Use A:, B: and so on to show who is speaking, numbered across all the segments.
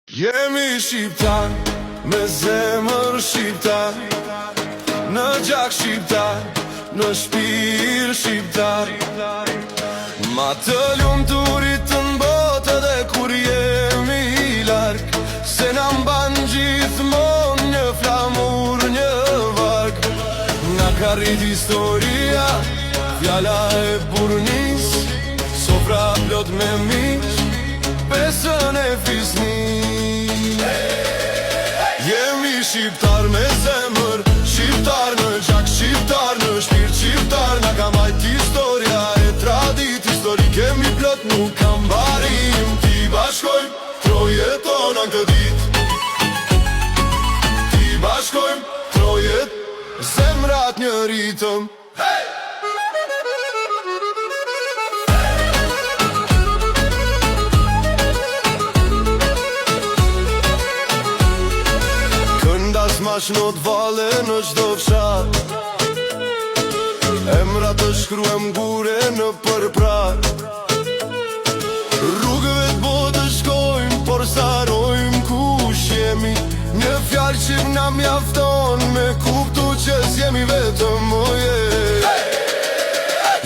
A: Jemi shqiptar, me zemër shqiptar, në gjak shqiptar, në shpirë shqiptar. Ma të lumturit të botë edhe kur jemi larg, se na mban gjithmonë një flamur, një varg. Nga ka rrit historia, fjala e burnis, sofra plot me miq, pesën e fisnis. Jemi shqiptar me zemër, shqiptar në gjak, shqiptar në shpirt, shqiptar. Na ka majt historia e tradit historike, mi plot nuk kam barim. Ti bashkojmë trojet tona në këtë dit, ti bashkojmë trojet, zemrat një ritëm. Hey! Mash not vale në qdo fshat, emra të shkruem gure në përprar. Rrugëve të botë shkojmë, por sarojmë kush jemi. Një fjallë që na mjafton me kuptu që s'jemi vetëm oje.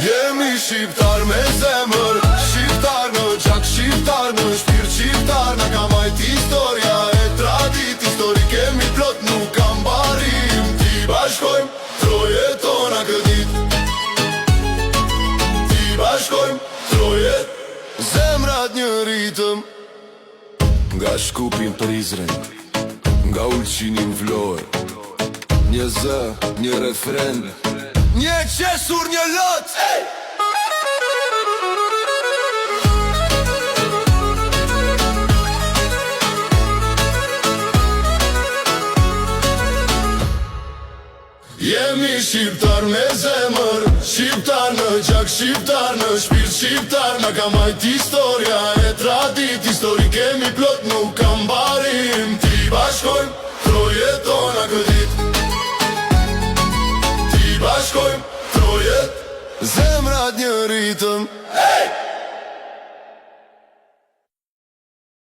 A: Jemi shqiptar me zemër, shqiptar në gjak, shqiptar në shpirt, shqiptar. Na ka majt historia e tradit historike, mi plot nuk kam barim. Ti bashkojmë trojet tona këtë dit, ti bashkojmë trojet, zemrat një ritëm. Nga Shkupin Prizren, nga Ulqinin Vlorë, një zë, një refren, një qesur, një lot. Jemi shqiptar me zemër, shqiptar në gjak, shqiptar në shpirt, shqiptar. Na ka majt historia e tradit historike, mi plot nuk kam barim. Ti bashkojmë trojet tona këtë dit, ti bashkojmë trojet, zemrat një ritëm. Hey!